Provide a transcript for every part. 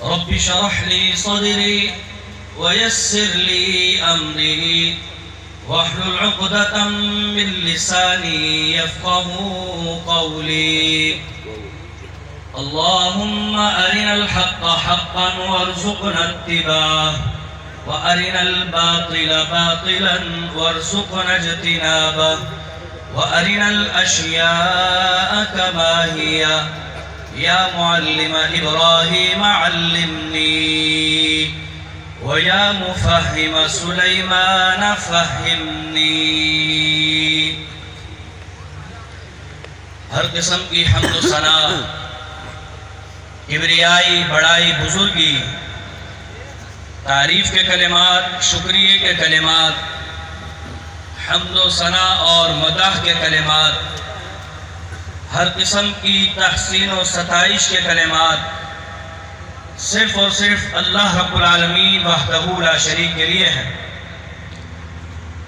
رب اشرح لي صدري ويسر لي أمري واحلل عقدة من لساني يفقه قولي. اللهم أرنا الحق حقا وارزقنا اتباعه وأرنا الباطل باطلا وارزقنا اجتنابه وأرنا الأشياء كما هي. يا معلم إبراهيم علمني ويا مفهم سليمان فهمني. ہر قسم کی حمد و ثنا، کبریائی، بڑائی، بزرگی، تعریف کے کلمات، شکریہ کے کلمات، حمد و ثنا اور مدح کے کلمات، ہر قسم کی تحسین و ستائش کے کلمات صرف اور صرف اللہ رب العالمین وحدہ لا شریک کے لیے ہیں،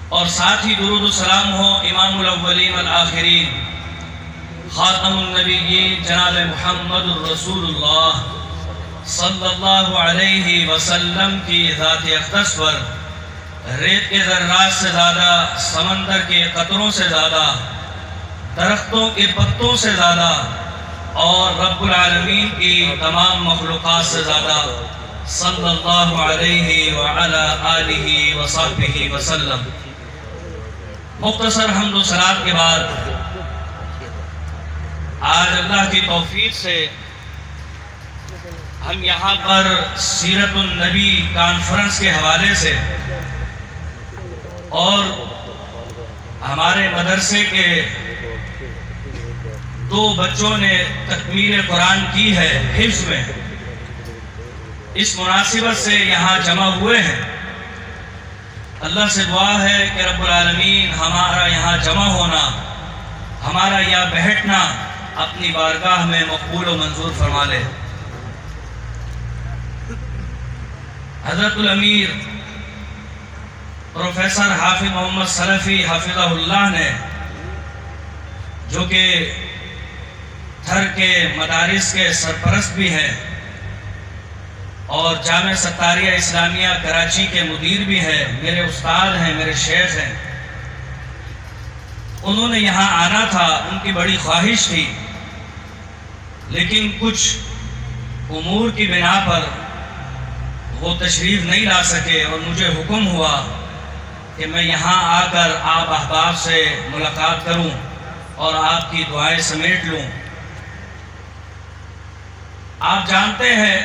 اور ساتھ ہی درود و سلام ہو امام الاولین والآخرین، خاتم النبیین جناب محمد الرسول اللہ صلی اللہ علیہ وسلم کی ذات اقدس پر ریت کے ذرات سے زیادہ، سمندر کے قطروں سے زیادہ، درختوں کے پتوں سے زیادہ اور رب العالمین کی تمام مخلوقات سے زیادہ صلی اللہ علیہ وعلا آلہ وصحبہ وسلم. مختصر حمد و صلات کے بعد آج اللہ کی توفیق سے ہم یہاں پر سیرت النبی کانفرنس کے حوالے سے اور ہمارے مدرسے کے دو بچوں نے تکمیل قرآن کی ہے حفظ میں، اس مناسبت سے یہاں جمع ہوئے ہیں. اللہ سے دعا ہے کہ رب العالمین ہمارا یہاں جمع ہونا، ہمارا یہاں بیٹھنا اپنی بارگاہ میں مقبول و منظور فرما لے. حضرت الامیر پروفیسر حافظ محمد سلفی حافظہ اللہ نے، جو کہ تھر کے مدارس کے سرپرست بھی ہیں اور جامعہ ستاریہ اسلامیہ کراچی کے مدیر بھی ہیں، میرے استاد ہیں، میرے شیخ ہیں، انہوں نے یہاں آنا تھا، ان کی بڑی خواہش تھی، لیکن کچھ امور کی بنا پر وہ تشریف نہیں لا سکے، اور مجھے حکم ہوا کہ میں یہاں آ کر آپ احباب سے ملاقات کروں اور آپ کی دعائیں سمیٹ لوں. آپ جانتے ہیں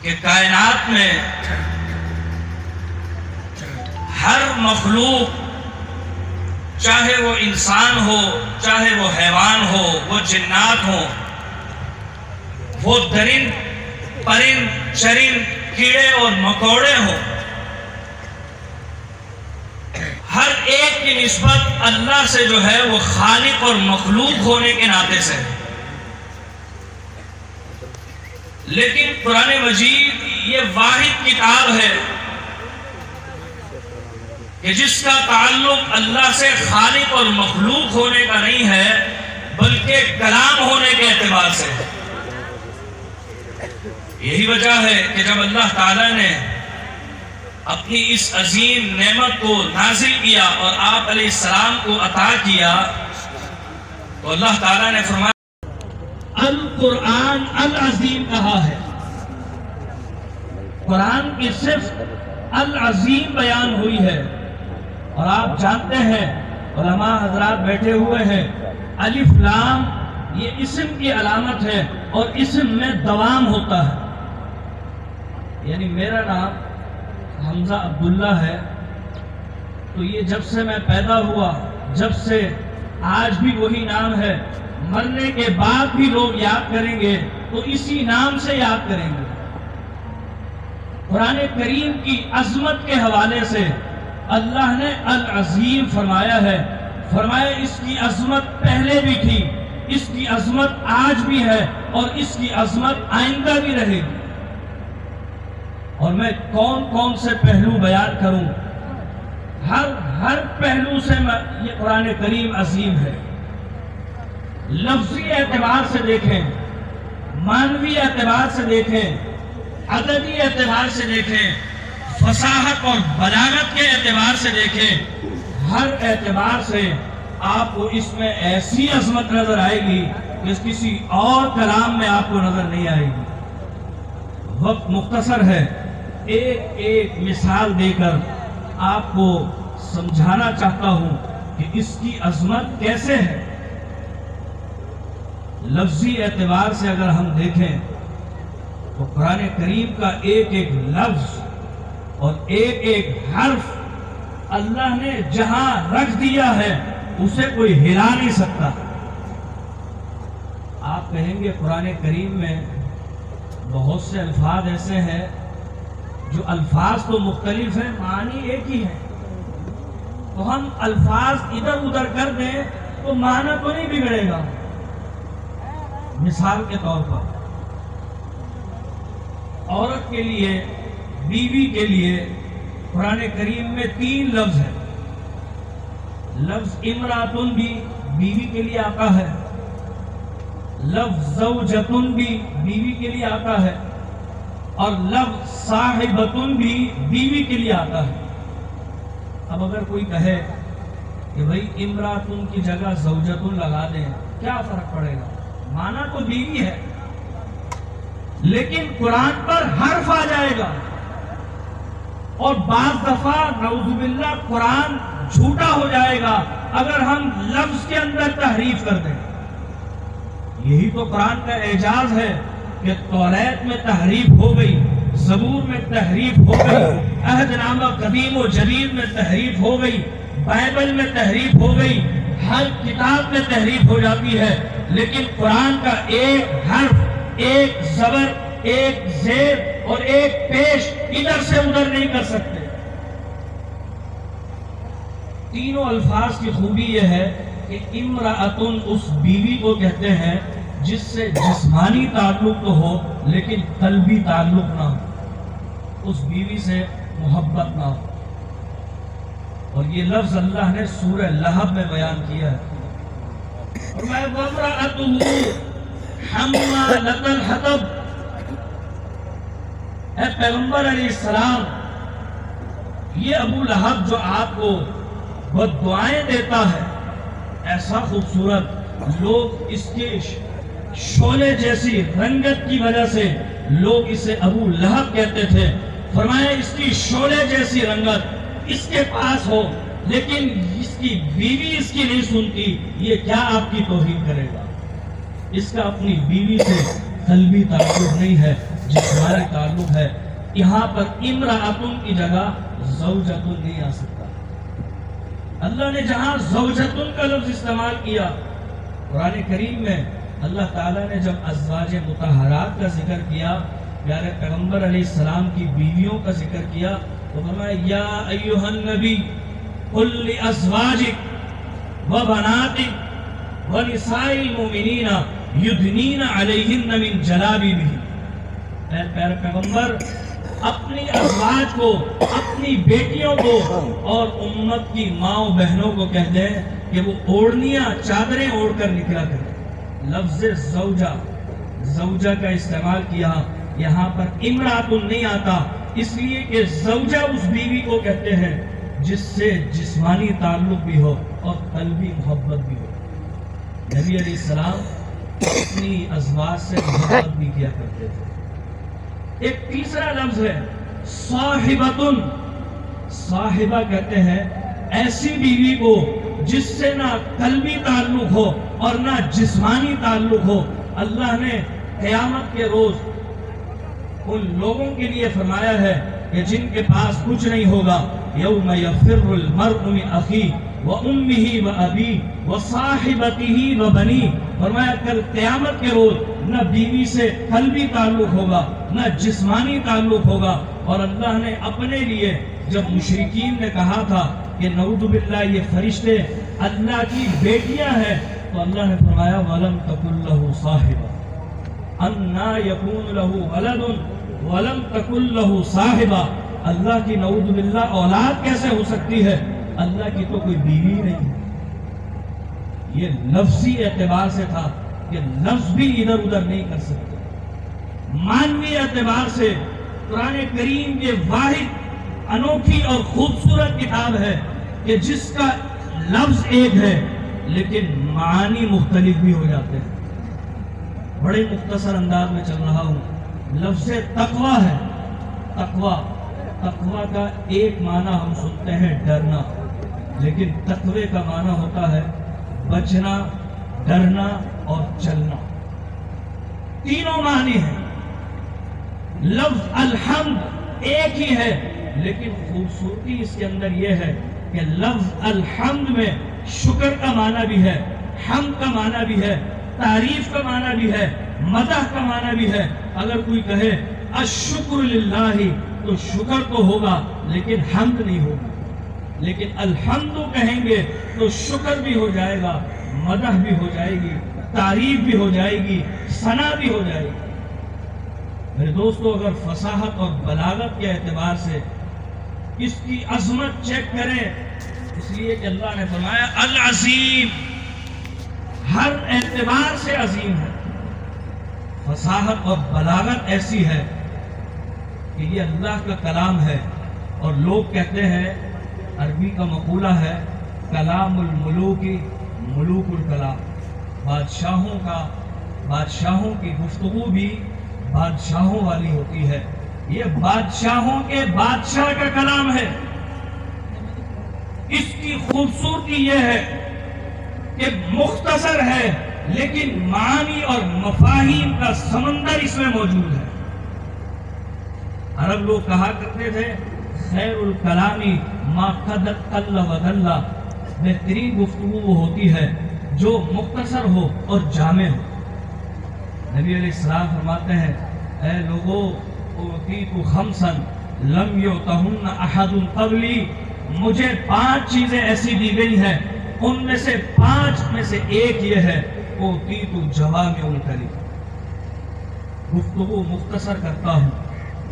کہ کائنات میں ہر مخلوق، چاہے وہ انسان ہو، چاہے وہ حیوان ہو، وہ جنات ہوں، وہ درند، پرند، چرند، کیڑے اور مکوڑے ہوں، ہر ایک کی نسبت اللہ سے جو ہے وہ خالق اور مخلوق ہونے کے ناطے سے. لیکن قرآن مجید یہ واحد کتاب ہے کہ جس کا تعلق اللہ سے خالق اور مخلوق ہونے کا نہیں ہے بلکہ کلام ہونے کے اعتبار سے. یہی وجہ ہے کہ جب اللہ تعالیٰ نے اپنی اس عظیم نعمت کو نازل کیا اور آپ علیہ السلام کو عطا کیا تو اللہ تعالیٰ نے فرمایا القرآن العظیم کہا ہے. قرآن کی صرف العظیم بیان ہوئی ہے. اور آپ جانتے ہیں، علماء حضرات بیٹھے ہوئے ہیں، الف لام یہ اسم کی علامت ہے اور اسم میں دوام ہوتا ہے. یعنی میرا نام حمزہ عبداللہ ہے، تو یہ جب سے میں پیدا ہوا، جب سے آج بھی وہی نام ہے، مرنے کے بعد بھی لوگ یاد کریں گے تو اسی نام سے یاد کریں گے. قرآن کریم کی عظمت کے حوالے سے اللہ نے العظیم فرمایا ہے. فرمایا اس کی عظمت پہلے بھی تھی، اس کی عظمت آج بھی ہے اور اس کی عظمت آئندہ بھی رہے گی. اور میں کون کون سے پہلو بیان کروں، ہر پہلو سے یہ قرآن کریم عظیم ہے. لفظی اعتبار سے دیکھیں، मानवीय एतबार से देखें, अदबी एतबार से देखें, फसाहत और बलागत के एतबार से देखें, हर एतबार से आपको इसमें ऐसी अजमत नजर आएगी कि किसी और कलाम में आपको नजर नहीं आएगी। वक्त मुख्तसर है, एक एक मिसाल देकर आपको समझाना चाहता हूं कि इसकी अजमत कैसे है। लफ्जी एतबार से अगर हम देखें तो कुरान करीम का एक एक लफ्ज और एक एक हर्फ अल्लाह ने जहां रख दिया है उसे कोई हिला नहीं सकता। आप कहेंगे कुरान करीम में बहुत से अल्फाज ऐसे हैं जो अल्फाज तो मुख्तलिफ हैं, मानी एक ही है, तो हम अल्फाज इधर उधर कर दें तो माना तो नहीं बिगड़ेगा। मिसाल के तौर पर औरत के लिए, बीवी के लिए कुरान करीम में 3 लफ्ज है। लफ्ज इमरातुन भी बीवी के लिए आता है, लफ्ज ज़ौजतुन भी बीवी के लिए आता है, और लफ्ज साहिबतुन भी बीवी के लिए आता है। अब अगर कोई कहे कि भाई इमरातुन की जगह ज़ौजतुन लगा दें, क्या फर्क पड़ेगा? माना तो बीवी है, लेकिन कुरान पर हर्फ आ जाएगा और बाज़ दफा नऊज़ुबिल्लाह कुरान झूठा हो जाएगा अगर हम लफ्ज के अंदर तहरीफ कर दें। यही तो कुरान का एजाज है कि तौरात में तहरीफ हो गई, ज़बूर में तहरीफ हो गई, अहदनामा कदीम व जदीद में तहरीफ हो गई, बाइबल में तहरीफ हो गई, हर किताब में तहरीफ हो जाती है, लेकिन कुरान का एक हर्फ, एक ज़बर, एक ज़ेर और एक पेश इधर से उधर नहीं कर सकते। तीनों अल्फाज की खूबी यह है कि इमराअतुन उस बीवी को कहते हैं जिससे जिस्मानी ताल्लुक तो हो लेकिन कल्बी ताल्लुक ना हो, उस बीवी से मोहब्बत ना हो। और ये लफ्ज अल्लाह ने सूरह लहब में बयान किया है। और मैं वम्राअतुहु हम्मालतल हतब, ऐ पैगंबर अलैहिस्सलाम, ये अबू लहब जो आपको बद्दुआएं देता है, ऐसा खूबसूरत, लोग इसके शोले जैसी रंगत की वजह से लोग इसे अबू लहब कहते थे। फरमाया इसकी शोले जैसी रंगत इसके पास हो लेकिन इसकी बीवी इसकी नहीं सुनती, ये क्या आपकी तौहीन करेगा? इसका अपनी बीवी से कल्बी ताल्लुक नहीं है, जिस्मानी ताल्लुक है। यहाँ पर इमराअतुन की जगह ज़ौजतुन नहीं आ सकता। अल्लाह ने जहां ज़ौजतुन का लफ्ज इस्तेमाल किया कुरान करीम में, अल्लाह ताला ने जब अज़वाज मुतहरात का जिक्र किया, प्यारे पैगंबर अलैहिस्सलाम की बीवियों का जिक्र किया, तो फरमाया या अय्युहन नबी कुल लिअज़वाजिक व बनातिक व निसाइल मुमिनीना युदनीना अलैहिन्ना मिन जलाबिबिही। प्यारे पैगंबर अपनी अज़वाज को, अपनी बेटियों को और उम्मत की माओ बहनों को कह दें कि वो ओढ़नियां, चादरें ओढ़कर निकला करें। लफ्ज़ ज़ौजा का इस्तेमाल किया, यहाँ पर इमरातुन नहीं आता, इसलिए कि ज़ौजा उस बीवी को कहते हैं जिससे जिस्मानी ताल्लुक भी हो और कल्बी मोहब्बत भी हो। नबी अलैहिस्सलाम अपनी अज़वाज से मोहब्बत भी किया करते थे। एक तीसरा लफ्ज है साहिबतुन। साहिबा कहते हैं ऐसी बीवी को जिससे ना कल्बी ताल्लुक हो और ना जिस्मानी ताल्लुक हो। अल्लाह ने क़यामत के रोज उन लोगों के लिए फरमाया है कि जिनके पास कुछ नहीं होगा, यौम यफ़िर्रुल मर्अु मिन अख़ी व उम्मिही व अबी व साहिबतिही व बनी। फरमाया कल क़यामत के रोज न बीवी से कल्बी ताल्लुक होगा, न जिस्मानी ताल्लुक होगा। और अल्लाह ने अपने लिए, जब मुशरिकीन ने कहा था कि नऊज़ु बिल्लाह ये फरिश्ते अल्लाह की बेटियां हैं, तो अल्लाह ने फरमाया वलम तकुल लहू साहिबा अन्ना यकून लहू वलदुन वलम तकुल लहू साहिबा। अल्लाह की नऊज़ु बिल्लाह औलाद कैसे हो सकती है? अल्लाह की तो कोई बीवी नहीं है। ये लफ्जी एतबार से था कि लफ्ज भी इधर उधर नहीं कर सकते। मानवीय एतबार से कुरान करीम ये वाहिद अनोखी और खूबसूरत किताब है कि जिसका लफ्ज एक है लेकिन मानी मुख्तलिफ भी हो जाते हैं। बड़े मुख्तसर अंदाज में चल रहा हूँ। लफ्ज तकवा है। तकवा का एक माना हम सुनते हैं डरना, लेकिन तकवे का माना होता है बचना, डरना और चलना। तीनों मानी हैं। लफ्ज अलहम्द एक ही है, लेकिन खूबसूरती इसके अंदर यह है कि लफ्ज अलहम्द में शुक्र का माना भी है, हम्द का माना भी है, तारीफ का माना भी है, मदह का माना भी है। अगर कोई कहे अश्शुक्र लिल्लाहि तो शुक्र तो होगा लेकिन हम्द नहीं होगा। लेकिन अल्हम्दु कहेंगे तो शुक्र भी हो जाएगा, मदह भी हो जाएगी, तारीफ भी हो जाएगी, सना भी हो जाएगी। मेरे दोस्तों, अगर फसाहत और बलागत के एतबार से इसकी अजमत चेक करें, इसलिए कि अल्लाह ने फरमाया अल अजीम, हर एतबार से अजीम है। फसाहत और बलागत ऐसी है कि ये अल्लाह का कलाम है। और लोग कहते हैं, अरबी का मकूला है, कलामुल मुलूकी मुलूकुल कलाम, बादशाहों की गुफ्तगू भी बादशाहों वाली होती है। ये बादशाहों के बादशाह का कलाम है। इसकी खूबसूरती यह है कि मुख्तसर है लेकिन मानी और मफाहीम का समंदर इसमें मौजूद है। अरब लोग कहा करते थे खैरुल कलामी मा क़द क़ल्ल व दल्ला, बेहतरीन गुफ्तगू वो होती है जो मुख्तसर हो और जामे हो। नबी अलैहिस्सलाम फरमाते हैं, ऐ लोगो उतीतु खमसन लम युतहुन्ना अहदुन क़ब्ली, मुझे 5 चीजें ऐसी दी गई हैं, उनमें से 5 में से एक ये है उतीतु जवामिउल कलिम, गुफ्तगू मुख्तसर करता हूँ।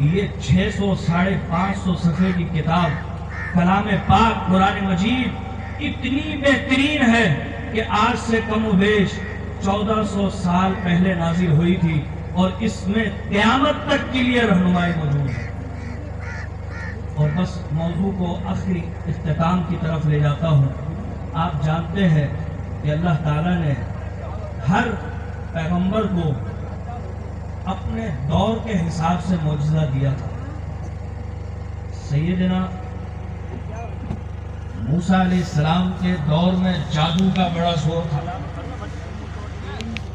ये 600 साढ़े 500 सफ़े की किताब कलाम पाक कुरान मजीद इतनी बेहतरीन है कि आज से कम बेश 1400 साल पहले नाजिल हुई थी और इसमें क़यामत तक के लिए रहनुमाई मौजूद है। और बस मौजू को आखिरी इख्तिताम की तरफ ले जाता हूँ। आप जानते हैं कि अल्लाह ताला ने हर पैगंबर को अपने दौर के हिसाब से मौजज़ा दिया था। सैयदना मूसा अलैहिस्सलाम के दौर में जादू का बड़ा जोर था।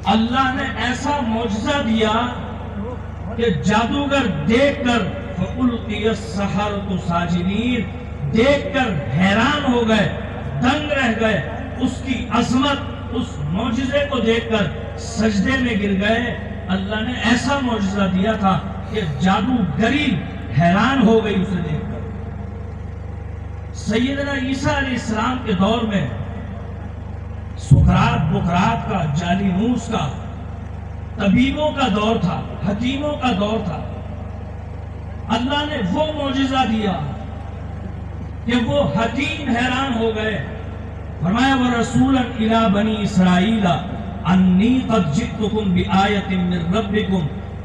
अल्लाह ने ऐसा मौजज़ा दिया कि जादूगर देखकर फउल्क़ियस सहरतु साजिदीन, देखकर हैरान हो गए, दंग रह गए। उसकी अजमत, उस मौजज़े को देखकर सजदे में गिर गए। अल्लाह ने ऐसा मौजज़ा दिया था कि जादूगरी हैरान हो गई उसे देखकर। सैयदना ईसा अलैहिस्सलाम के दौर में सुकरात बुकरात का, जालिमूस का, तबीबों का दौर था, हकीमों का दौर था। अल्लाह ने वो मौजज़ा दिया कि वो हकीम हैरान हो गए। फरमाया व रसूलन इला बनी इसराईला अन्नी क़द जिअतुकुम बिआयतिन मिन रब्बिकुम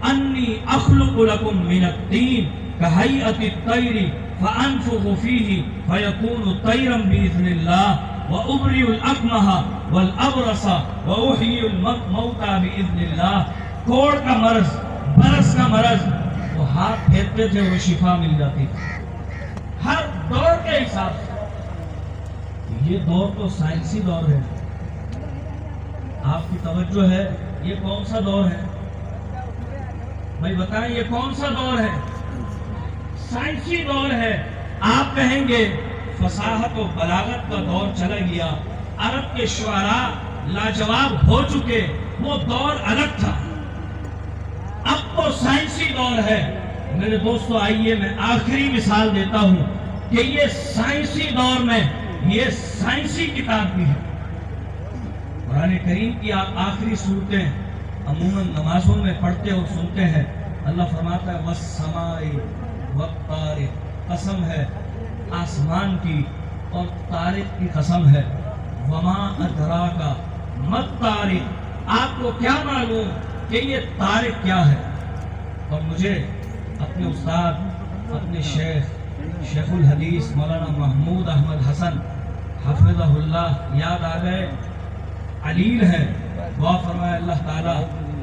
अन्नी अख़्लुक़ु लकुम मिनत-तीन कहैअति तैरी फअनफुख़ु फ़ीही फयकूनु तैरन बिइज़्निल्लाह व उब्रिउल अकमह वल अबरसा व उह्यिउल मौता बिइज़्निल्लाह। कोढ़ का मर्ज, बरस का मर्ज, वो हाथ फेरते थे, वो शिफा मिल जाती थी। हर दौर के हिसाब से। ये दौर तो साइंसी दौर है। आपकी तवज्जो है, ये कौन सा दौर है भाई बताएं, ये कौन सा दौर है? साइंसी दौर है। आप कहेंगे फसाहत और बलागत का दौर चला गया, अरब के शुआरा लाजवाब हो चुके, वो दौर अलग था। अब तो साइंसी दौर है। मेरे दोस्तों, आइए मैं आखिरी मिसाल देता हूं कि ये साइंसी दौर में ये साइंसी किताब भी है। कुरान करीम की आप आखिरी सूरतें अमूमन नमाजों में पढ़ते और सुनते हैं। अल्लाह फरमाता है वस्समाई वत्तारिक, कसम है आसमान की और तारिक की कसम है। वमा अदराका मत तारिक, आपको क्या मालूम कि ये तारिक क्या है? اور مجھے اپنے استاد، اپنے شیخ الحدیث مولانا محمود احمد حسن حفظہ اللہ یاد آ گئے۔ علیل ہے، دعا فرمائے اللہ تعالیٰ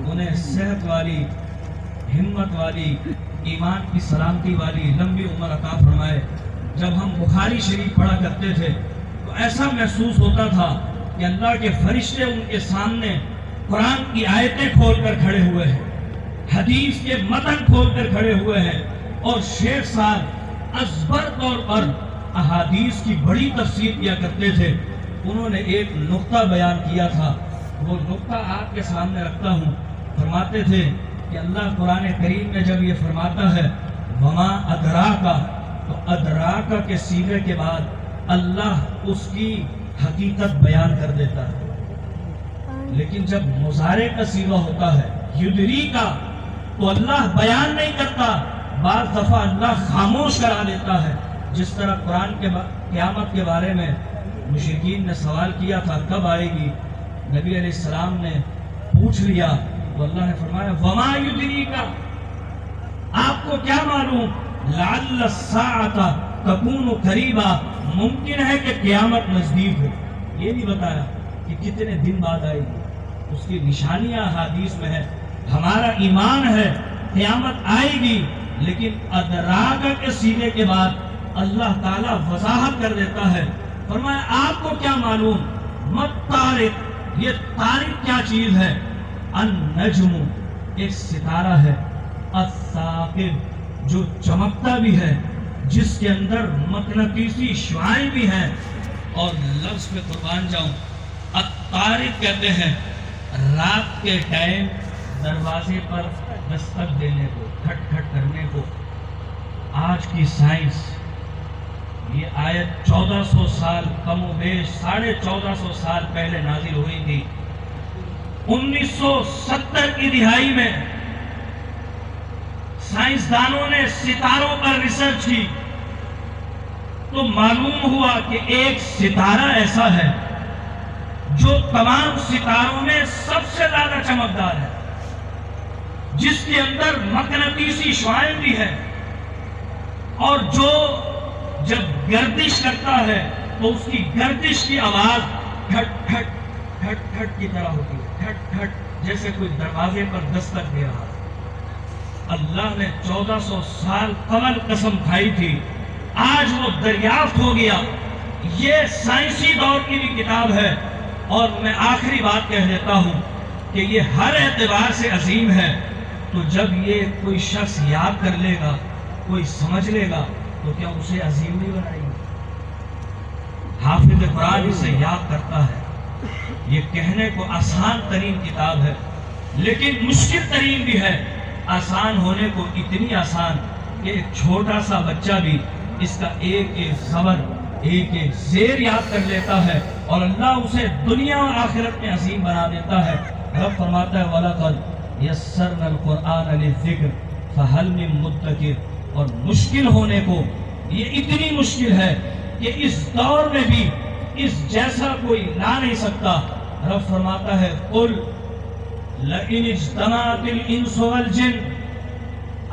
انہیں صحت والی، ہمت والی، ایمان کی سلامتی والی لمبی عمر عطا فرمائے۔ جب ہم بخاری شریف پڑھا کرتے تھے تو ایسا محسوس ہوتا تھا کہ اللہ کے فرشتے ان کے سامنے قرآن کی آیتیں کھول کر کھڑے ہوئے ہیں، حدیث کے متن کھول کر کھڑے ہوئے ہیں، اور شیخ صاحب ازبر طور پر احادیث کی بڑی تفسیر کیا کرتے تھے۔ انہوں نے ایک نقطہ بیان کیا تھا، وہ نقطہ آپ کے سامنے رکھتا ہوں۔ فرماتے تھے کہ اللہ قرآن کریم میں جب یہ فرماتا ہے وما ادراکا، تو ادراکا کے صیغے کے بعد اللہ اس کی حقیقت بیان کر دیتا ہے، لیکن جب مضارع کا صیغہ ہوتا ہے یدری کا، تو اللہ بیان نہیں کرتا، بعض دفعہ اللہ خاموش کرا دیتا ہے۔ جس طرح قرآن کے قیامت کے بارے میں مشرکین نے سوال کیا تھا کب آئے گی، نبی علیہ السلام نے پوچھ لیا تو اللہ نے فرمایا وما یدریکا، آپ کو کیا معلوم، لعل الساعۃ تکون قریبا، ممکن ہے کہ قیامت نزدیک ہو۔ یہ نہیں بتایا کہ کتنے دن بعد آئے گی، اس کی نشانیاں حدیث میں ہے۔ ہمارا ایمان ہے قیامت آئے گی، لیکن ادراک کے صیغے کے بعد اللہ تعالیٰ وضاحت کر دیتا ہے۔ فرمایا آپ کو کیا معلوم، مت طارق، یہ طارق کیا چیز ہے، النجم، ایک ستارہ ہے، الثاقب، جو چمکتا بھی ہے، جس کے اندر مقناطیسی شعاعیں بھی ہیں، اور لفظ پہ قربان جاؤں، الطارق کہتے ہیں رات کے ٹائم دروازے پر دستک دینے کو، کھٹ کھٹ کرنے کو۔ آج کی سائنس، یہ آیت 1400 سال کم و بیش 1450 سال پہلے نازل ہوئی تھی۔ 1970 کی دہائی میں سائنسدانوں نے ستاروں پر ریسرچ کی تو معلوم ہوا کہ ایک ستارہ ایسا ہے جو تمام ستاروں میں سب سے زیادہ چمکدار ہے، جس کے اندر مقناطیسی شعاعیں بھی ہے، اور جو جب گردش کرتا ہے تو اس کی گردش کی آواز کھٹ کھٹ کھٹ کھٹ کی طرح ہوتی ہے، کھٹ کھٹ، جیسے کوئی دروازے پر دستک دے رہا ہے۔ اللہ نے 1400 سال قبل قسم کھائی تھی، آج وہ دریافت ہو گیا۔ یہ سائنسی دور کی بھی کتاب ہے، اور میں آخری بات کہہ دیتا ہوں کہ یہ ہر اعتبار سے عظیم ہے۔ تو جب یہ کوئی شخص یاد کر لے گا، کوئی سمجھ لے گا، تو کیا اسے عظیم نہیں بنائے گی؟ حافظ قرآن اسے یاد کرتا ہے۔ یہ کہنے کو آسان ترین کتاب ہے، لیکن مشکل ترین بھی ہے۔ آسان ہونے کو اتنی آسان کہ ایک چھوٹا سا بچہ بھی اس کا ایک ایک زبر، ایک ایک زیر یاد کر لیتا ہے، اور اللہ اسے دنیا اور آخرت میں عظیم بنا دیتا ہے۔ رب فرماتا ہے وَلَقَدْ يَسَّرْنَا الْقُرْآنَ لِلذِّكْرِ فَهَلْ مِن مُدَّكِرٍ، اور مشکل ہونے کو یہ اتنی مشکل ہے کہ اس دور میں بھی اس جیسا کوئی لا نہیں سکتا۔ رب فرماتا ہے قُلْ لَئِنِ اجْتَمَعَتِ الْإِنسُ وَالْجِنُّ،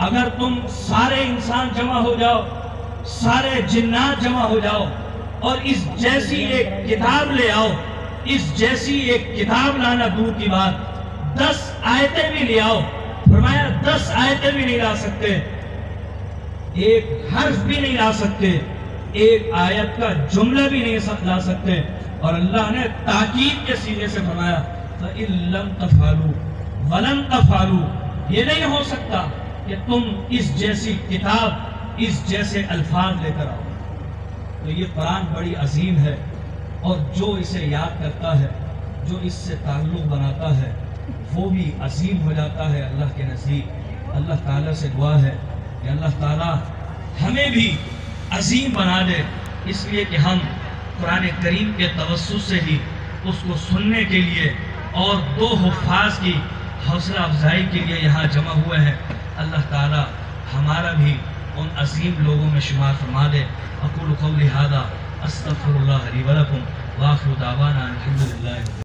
اگر تم سارے انسان جمع ہو جاؤ، سارے جنات جمع ہو جاؤ، اور اس جیسی ایک کتاب لے آؤ، اس جیسی ایک کتاب لانا دور کی بات، 10 آیتیں بھی لے آؤ، فرمایا 10 آیتیں بھی نہیں لا سکتے، ایک حرف بھی نہیں لا سکتے، ایک آیت کا جملہ بھی نہیں لا سکتے۔ اور اللہ نے تاکید کے سینے سے فرمایا فَإِن لَمْ تَفْعَلُوا وَلَمْ تَفْعَلُوا، یہ نہیں ہو سکتا کہ تم اس جیسی کتاب، اس جیسے الفاظ لے کر آؤ۔ تو یہ قرآن بڑی عظیم ہے، اور جو اسے یاد کرتا ہے، جو اس سے تعلق بناتا ہے، وہ بھی عظیم ہو جاتا ہے اللہ کے نزدیک۔ اللہ تعالیٰ سے دعا ہے کہ اللہ تعالیٰ ہمیں بھی عظیم بنا دے، اس لیے کہ ہم قرآن کریم کے توسط سے ہی اس کو سننے کے لیے اور 2 حفاظ کی حوصلہ افزائی کے لیے یہاں جمع ہوئے ہیں۔ اللہ تعالیٰ ہمارا بھی ان عظیم لوگوں میں شمار فرما دے۔ اقول قولی ھذا استغفر اللہ لی ولکم وآخر دعوانا الحمدللہ۔